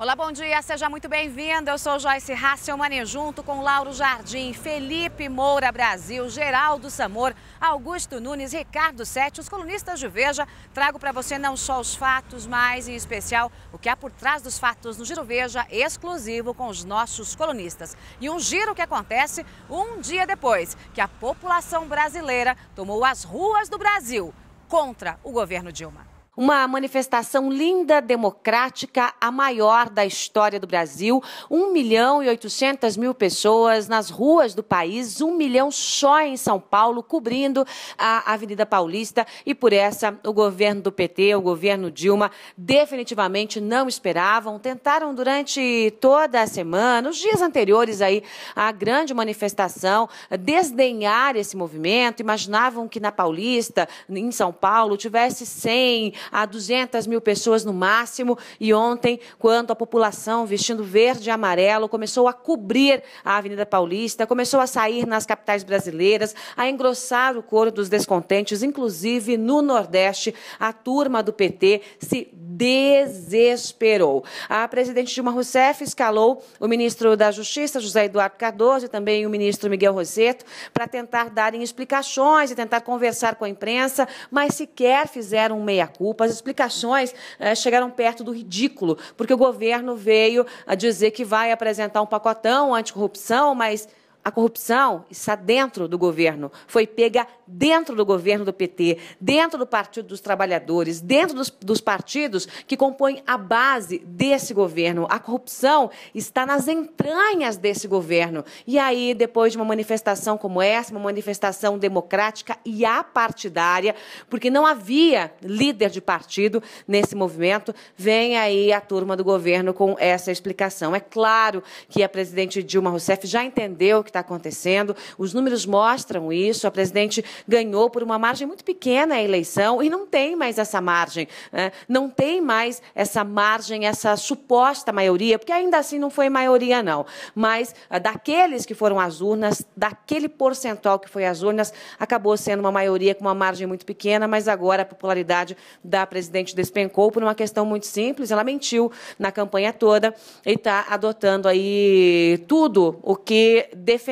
Olá, bom dia, seja muito bem-vindo. Eu sou Joyce Hasselmann, junto com Lauro Jardim, Felipe Moura Brasil, Geraldo Samor, Augusto Nunes, Ricardo Sete, os colunistas de Veja. Trago para você não só os fatos, mas em especial o que há por trás dos fatos no Giro Veja, exclusivo com os nossos colunistas. E um giro que acontece um dia depois que a população brasileira tomou as ruas do Brasil contra o governo Dilma. Uma manifestação linda, democrática, a maior da história do Brasil. 1.800.000 pessoas nas ruas do país, 1 milhão só em São Paulo, cobrindo a Avenida Paulista. E por essa, o governo do PT, o governo Dilma, definitivamente não esperavam. Tentaram durante toda a semana, os dias anteriores aí, à grande manifestação, desdenhar esse movimento. Imaginavam que na Paulista, em São Paulo, tivesse 100 a 200.000 pessoas no máximo, e ontem, quando a população vestindo verde e amarelo começou a cobrir a Avenida Paulista, começou a sair nas capitais brasileiras, a engrossar o coro dos descontentes, inclusive no Nordeste, a turma do PT se desesperou. A presidente Dilma Rousseff escalou o ministro da Justiça, José Eduardo Cardoso, e também o ministro Miguel Rossetto, para tentar darem explicações e tentar conversar com a imprensa, mas sequer fizeram meia-culpa. As explicações chegaram perto do ridículo, porque o governo veio a dizer que vai apresentar um pacotão anticorrupção, mas a corrupção está dentro do governo, foi pega dentro do governo do PT, dentro do Partido dos Trabalhadores, dentro dos partidos que compõem a base desse governo. A corrupção está nas entranhas desse governo. E aí, depois de uma manifestação como essa, uma manifestação democrática e apartidária, porque não havia líder de partido nesse movimento, vem aí a turma do governo com essa explicação. É claro que a presidente Dilma Rousseff já entendeu o que está acontecendo, os números mostram isso, a presidente ganhou por uma margem muito pequena a eleição e não tem mais essa margem, né? Não tem mais essa margem, essa suposta maioria, porque ainda assim não foi maioria não, mas daqueles que foram às urnas, daquele percentual que foi às urnas, acabou sendo uma maioria com uma margem muito pequena, mas agora a popularidade da presidente despencou por uma questão muito simples, ela mentiu na campanha toda e está adotando aí tudo o que defendeu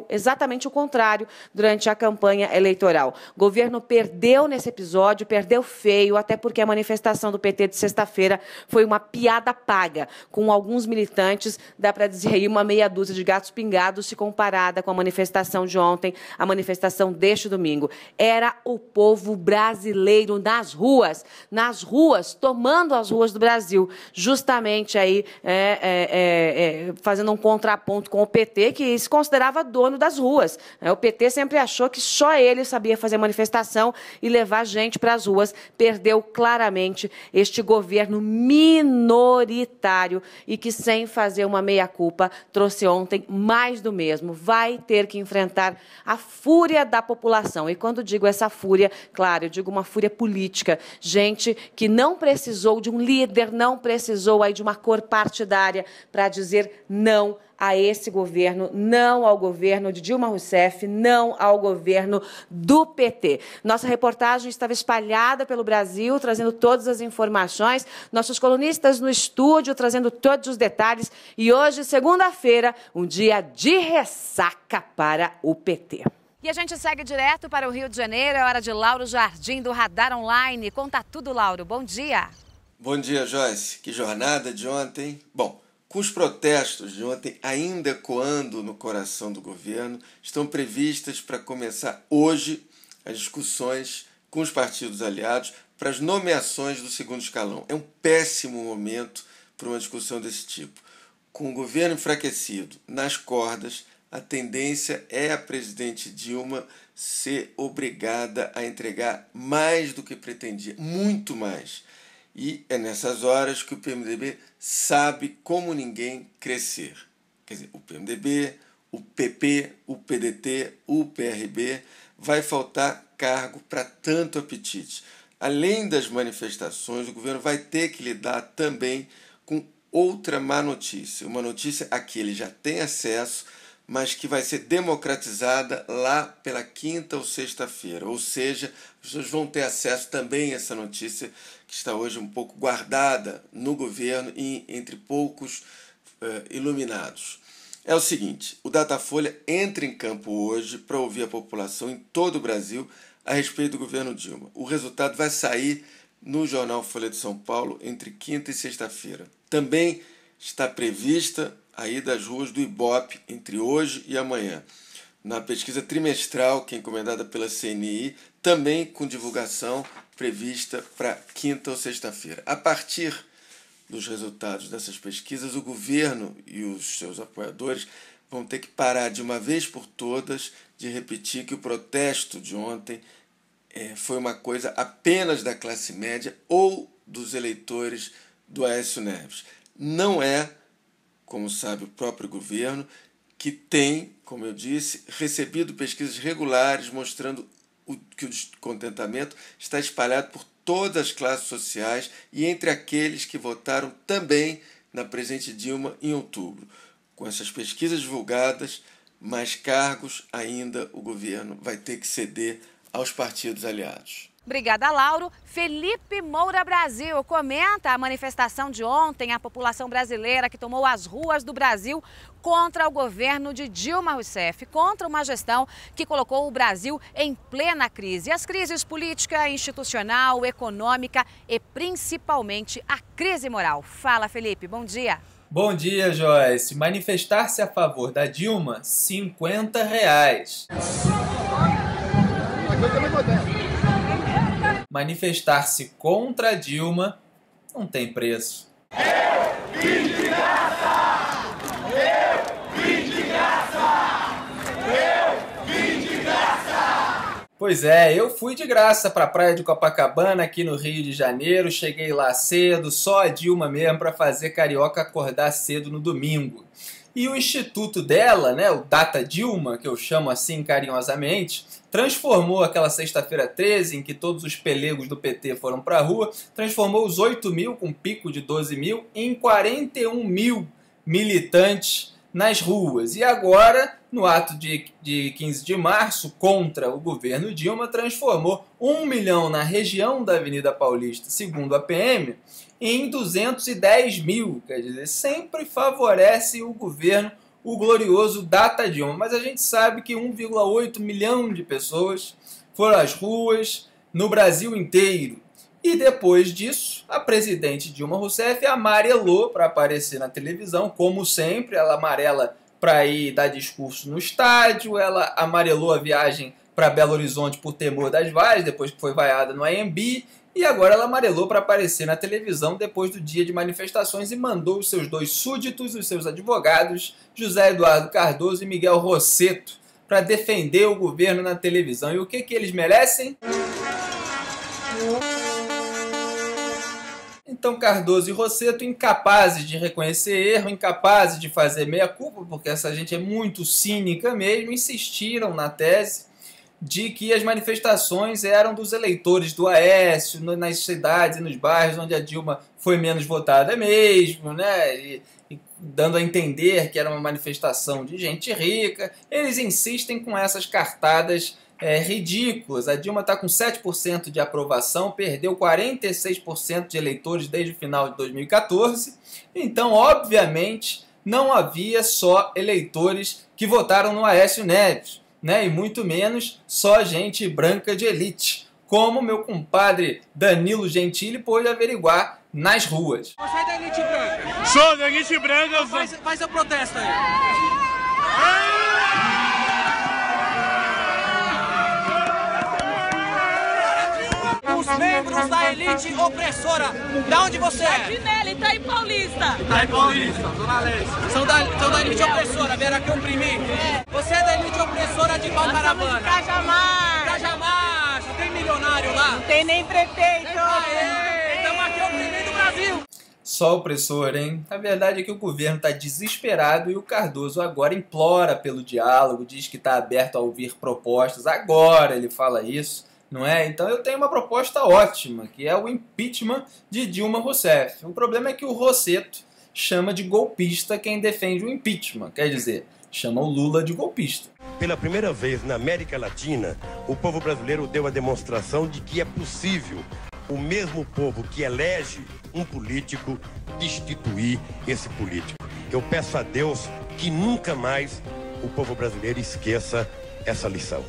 exatamente o contrário durante a campanha eleitoral. O governo perdeu nesse episódio, perdeu feio, até porque a manifestação do PT de sexta-feira foi uma piada paga, com alguns militantes, dá para dizer aí uma meia dúzia de gatos pingados, se comparada com a manifestação de ontem, a manifestação deste domingo. Era o povo brasileiro nas ruas, tomando as ruas do Brasil, justamente aí fazendo um contraponto com o PT, que se considerava dono das ruas. O PT sempre achou que só ele sabia fazer manifestação e levar gente para as ruas. Perdeu claramente este governo minoritário e que, sem fazer uma meia-culpa, trouxe ontem mais do mesmo. Vai ter que enfrentar a fúria da população. E quando digo essa fúria, claro, eu digo uma fúria política. Gente que não precisou de um líder, não precisou aí de uma cor partidária para dizer não a esse governo, não ao governo de Dilma Rousseff, não ao governo do PT. Nossa reportagem estava espalhada pelo Brasil, trazendo todas as informações, nossos colunistas no estúdio trazendo todos os detalhes, e hoje, segunda-feira, um dia de ressaca para o PT. E a gente segue direto para o Rio de Janeiro, é hora de Lauro Jardim, do Radar Online. Conta tudo, Lauro. Bom dia. Bom dia, Joyce. Que jornada de ontem. Bom, com os protestos de ontem ainda ecoando no coração do governo, estão previstas para começar hoje as discussões com os partidos aliados para as nomeações do segundo escalão. É um péssimo momento para uma discussão desse tipo. Com o governo enfraquecido nas cordas, a tendência é a presidente Dilma ser obrigada a entregar mais do que pretendia, muito mais. E é nessas horas que o PMDB sabe como ninguém crescer. Quer dizer, o PMDB, o PP, o PDT, o PRB, vai faltar cargo para tanto apetite. Além das manifestações, o governo vai ter que lidar também com outra má notícia. Uma notícia a que ele já tem acesso, mas que vai ser democratizada lá pela quinta ou sexta-feira. Ou seja, as pessoas vão ter acesso também a essa notícia que está hoje um pouco guardada no governo e entre poucos iluminados. É o seguinte, o Datafolha entra em campo hoje para ouvir a população em todo o Brasil a respeito do governo Dilma. O resultado vai sair no jornal Folha de São Paulo entre quinta e sexta-feira. Também está prevista a ida às ruas do Ibope entre hoje e amanhã. Na pesquisa trimestral, que é encomendada pela CNI, também com divulgação prevista para quinta ou sexta-feira. A partir dos resultados dessas pesquisas, o governo e os seus apoiadores vão ter que parar de uma vez por todas de repetir que o protesto de ontem foi uma coisa apenas da classe média ou dos eleitores do Aécio Neves. Não é, como sabe o próprio governo, que tem, como eu disse, recebido pesquisas regulares mostrando que o descontentamento está espalhado por todas as classes sociais e entre aqueles que votaram também na presidente Dilma em outubro. Com essas pesquisas divulgadas, mais cargos ainda o governo vai ter que ceder aos partidos aliados. Obrigada, Lauro. Felipe Moura Brasil comenta a manifestação de ontem, a população brasileira que tomou as ruas do Brasil contra o governo de Dilma Rousseff, contra uma gestão que colocou o Brasil em plena crise. As crises política, institucional, econômica e principalmente a crise moral. Fala, Felipe, bom dia. Bom dia, Joyce. Manifestar-se a favor da Dilma, R$50. Manifestar-se contra a Dilma não tem preço. Eu vim de graça! Eu vim de graça! Eu vim de graça! Pois é, eu fui de graça para a praia de Copacabana, aqui no Rio de Janeiro. Cheguei lá cedo, só a Dilma mesmo para fazer carioca acordar cedo no domingo. E o instituto dela, né, o Data Dilma, que eu chamo assim carinhosamente, transformou aquela sexta-feira 13, em que todos os pelegos do PT foram para a rua, transformou os 8 mil, com pico de 12 mil, em 41 mil militantes nas ruas. E agora, no ato de 15 de março, contra o governo Dilma, transformou 1 milhão na região da Avenida Paulista, segundo a PM, em 210 mil. Quer dizer, sempre favorece o governo, o glorioso Data Dilma. Mas a gente sabe que 1,8 milhão de pessoas foram às ruas no Brasil inteiro. E depois disso, a presidente Dilma Rousseff amarelou para aparecer na televisão, como sempre. Ela amarela para ir dar discurso no estádio, ela amarelou a viagem para Belo Horizonte por temor das vaias, depois que foi vaiada no AMB, e agora ela amarelou para aparecer na televisão depois do dia de manifestações e mandou os seus dois súditos, os seus advogados, José Eduardo Cardoso e Miguel Rosseto, para defender o governo na televisão. E o que eles merecem? Então Cardoso e Rosseto, incapazes de reconhecer erro, incapazes de fazer meia-culpa, porque essa gente é muito cínica mesmo, insistiram na tese de que as manifestações eram dos eleitores do Aécio, nas cidades e nos bairros onde a Dilma foi menos votada mesmo, né? E dando a entender que era uma manifestação de gente rica. Eles insistem com essas cartadas ridículas. A Dilma está com 7% de aprovação, perdeu 46% de eleitores desde o final de 2014. Então, obviamente, não havia só eleitores que votaram no Aécio Neves, né? E muito menos só gente branca de elite, como meu compadre Danilo Gentili pôde averiguar nas ruas. Você é da elite branca? Sou da elite branca. Faz o protesto aí. Os membros da elite opressora. Da onde você é? Nela, Itaim Paulista. Itaim Paulista, Zona Leste. São da elite opressora, vieram aqui oprimir. Você é da elite opressora de qual caravana? Cajamar. Cajamar, só tem milionário lá. Não tem nem prefeito. Estamos aqui oprimindo o Brasil. Só opressor, hein? A verdade é que o governo está desesperado e o Cardoso agora implora pelo diálogo, diz que está aberto a ouvir propostas. Agora ele fala isso, não é? Então eu tenho uma proposta ótima, que é o impeachment de Dilma Rousseff. O problema é que o Rosseto chama de golpista quem defende o impeachment. Quer dizer, chama o Lula de golpista. Pela primeira vez na América Latina, o povo brasileiro deu a demonstração de que é possível o mesmo povo que elege um político destituir esse político. Eu peço a Deus que nunca mais o povo brasileiro esqueça essa lição.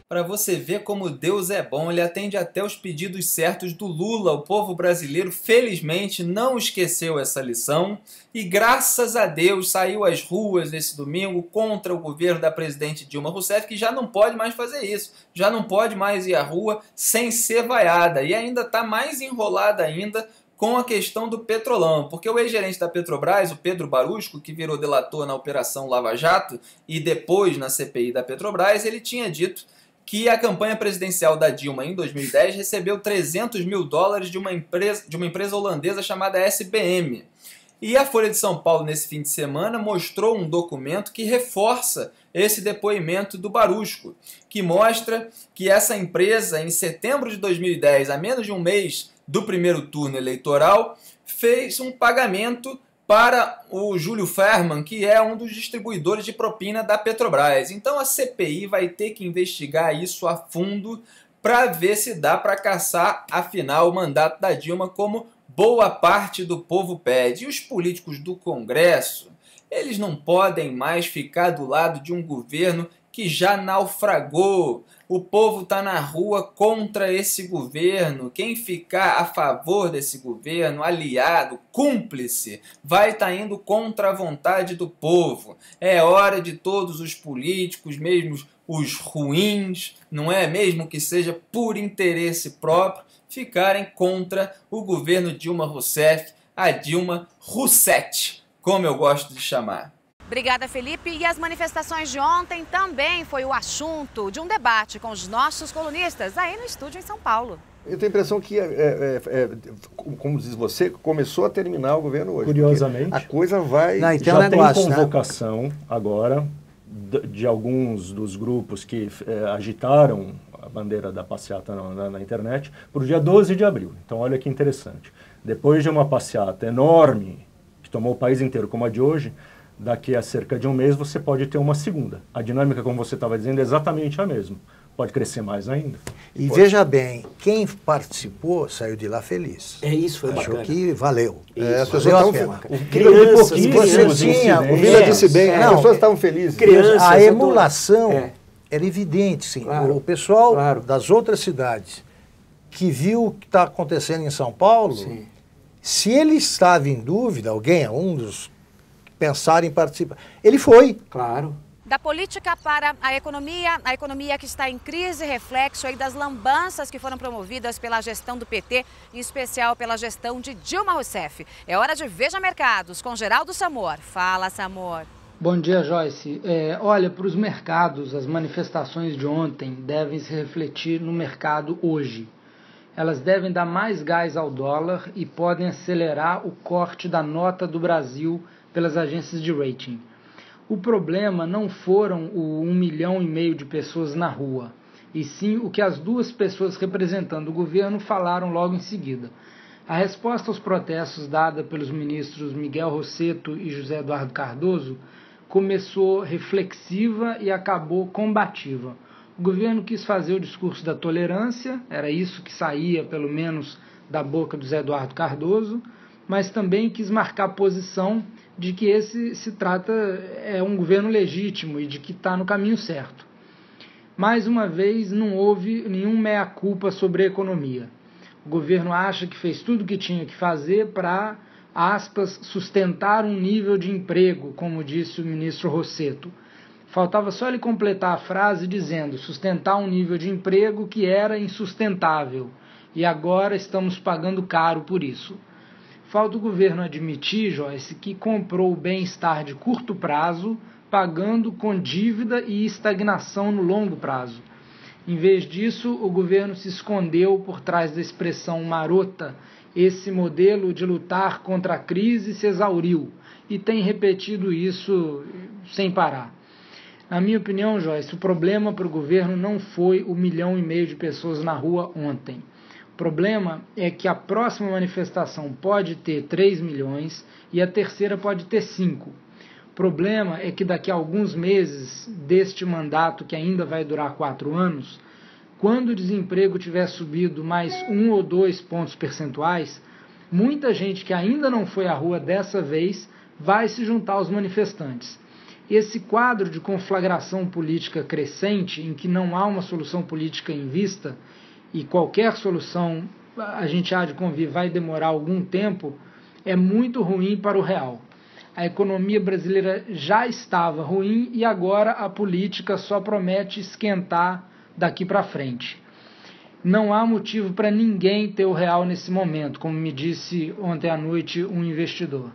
Para você ver como Deus é bom, ele atende até os pedidos certos do Lula. O povo brasileiro, felizmente, não esqueceu essa lição e, graças a Deus, saiu às ruas nesse domingo contra o governo da presidente Dilma Rousseff, que já não pode mais fazer isso, já não pode mais ir à rua sem ser vaiada e ainda está mais enrolada ainda com a questão do Petrolão, porque o ex-gerente da Petrobras, o Pedro Barusco, que virou delator na Operação Lava Jato e depois na CPI da Petrobras, ele tinha dito que a campanha presidencial da Dilma em 2010 recebeu 300 mil dólares de uma empresa holandesa chamada SBM. E a Folha de São Paulo, nesse fim de semana, mostrou um documento que reforça esse depoimento do Barusco, que mostra que essa empresa, em setembro de 2010, a menos de um mês do primeiro turno eleitoral, fez um pagamento para o Júlio Ferman, que é um dos distribuidores de propina da Petrobras. Então a CPI vai ter que investigar isso a fundo para ver se dá para caçar, afinal, o mandato da Dilma, como boa parte do povo pede. E os políticos do Congresso, eles não podem mais ficar do lado de um governo que já naufragou. O povo está na rua contra esse governo. Quem ficar a favor desse governo, aliado, cúmplice, vai estar indo contra a vontade do povo. É hora de todos os políticos, mesmo os ruins, não é? Mesmo que seja por interesse próprio, ficarem contra o governo Dilma Rousseff, a Dilma Roussetti, como eu gosto de chamar. Obrigada, Felipe. E as manifestações de ontem também foi o assunto de um debate com os nossos colunistas aí no estúdio em São Paulo. Eu tenho a impressão que, como diz você, começou a terminar o governo hoje. Curiosamente. A coisa vai... Não, então já tem convocação, né, agora de alguns dos grupos que agitaram a bandeira da passeata na internet para o dia 12 de abril. Então, olha que interessante. Depois de uma passeata enorme, que tomou o país inteiro como a de hoje, daqui a cerca de um mês você pode ter uma segunda. A dinâmica, como você estava dizendo, é exatamente a mesma. Pode crescer mais ainda. E veja bem, quem participou saiu de lá feliz. É isso, foi bacana. Achou que valeu. As pessoas estavam O Vila disse bem, as pessoas estavam felizes. A emulação era evidente, sim. Claro, o pessoal das outras cidades que viu o que está acontecendo em São Paulo, sim, se ele estava em dúvida, alguém, um dos pensar em participar. Ele foi. Claro. Da política para a economia que está em crise, reflexo aí das lambanças que foram promovidas pela gestão do PT, em especial pela gestão de Dilma Rousseff. É hora de Veja Mercados com Geraldo Samor. Fala, Samor. Bom dia, Joyce. Olha, para os mercados, as manifestações de ontem devem se refletir no mercado hoje. Elas devem dar mais gás ao dólar e podem acelerar o corte da nota do Brasil pelas agências de rating. O problema não foram o 1,5 milhão de pessoas na rua, e sim o que as duas pessoas representando o governo falaram logo em seguida. A resposta aos protestos dada pelos ministros Miguel Rosseto e José Eduardo Cardoso começou reflexiva e acabou combativa. O governo quis fazer o discurso da tolerância, era isso que saía pelo menos da boca do José Eduardo Cardoso, mas também quis marcar posição de que esse é um governo legítimo e de que está no caminho certo. Mais uma vez, não houve nenhum meia-culpa sobre a economia. O governo acha que fez tudo o que tinha que fazer para, aspas, sustentar um nível de emprego, como disse o ministro Rosseto. Faltava só ele completar a frase dizendo sustentar um nível de emprego que era insustentável e agora estamos pagando caro por isso. Falta o governo admitir, Joyce, que comprou o bem-estar de curto prazo, pagando com dívida e estagnação no longo prazo. Em vez disso, o governo se escondeu por trás da expressão marota. Esse modelo de lutar contra a crise se exauriu e tem repetido isso sem parar. Na minha opinião, Joyce, o problema para o governo não foi 1,5 milhão de pessoas na rua ontem. O problema é que a próxima manifestação pode ter 3 milhões e a terceira pode ter 5. O problema é que daqui a alguns meses deste mandato, que ainda vai durar 4 anos, quando o desemprego tiver subido mais 1 ou 2 pontos percentuais, muita gente que ainda não foi à rua dessa vez vai se juntar aos manifestantes. Esse quadro de conflagração política crescente, em que não há uma solução política em vista, e qualquer solução, a gente há de convir, vai demorar algum tempo, é muito ruim para o real. A economia brasileira já estava ruim e agora a política só promete esquentar daqui para frente. Não há motivo para ninguém ter o real nesse momento, como me disse ontem à noite um investidor.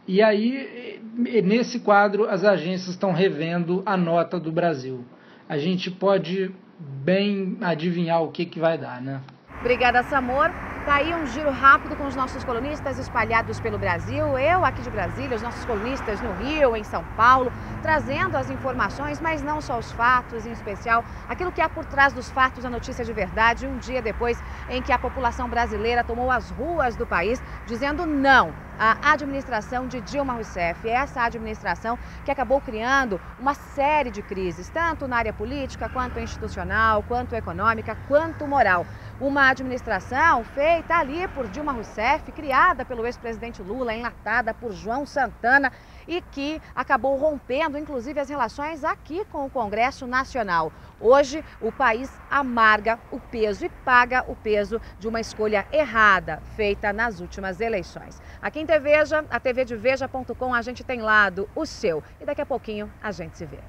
E aí, nesse quadro, as agências estão revendo a nota do Brasil. A gente pode bem adivinhar o que vai dar, né? Obrigada, Samor. Tá aí um giro rápido com os nossos colunistas espalhados pelo Brasil. Eu aqui de Brasília, os nossos colunistas no Rio, em São Paulo, trazendo as informações, mas não só os fatos, em especial aquilo que há por trás dos fatos, a notícia de verdade, um dia depois em que a população brasileira tomou as ruas do país dizendo não à administração de Dilma Rousseff. Essa administração que acabou criando uma série de crises, tanto na área política, quanto institucional, quanto econômica, quanto moral. Uma administração feita ali por Dilma Rousseff, criada pelo ex-presidente Lula, enlatada por João Santana e que acabou rompendo, inclusive, as relações aqui com o Congresso Nacional. Hoje, o país amarga o peso e paga o peso de uma escolha errada feita nas últimas eleições. Aqui em TVeja, a tvdeveja.com, a gente tem lado o seu. E daqui a pouquinho a gente se vê.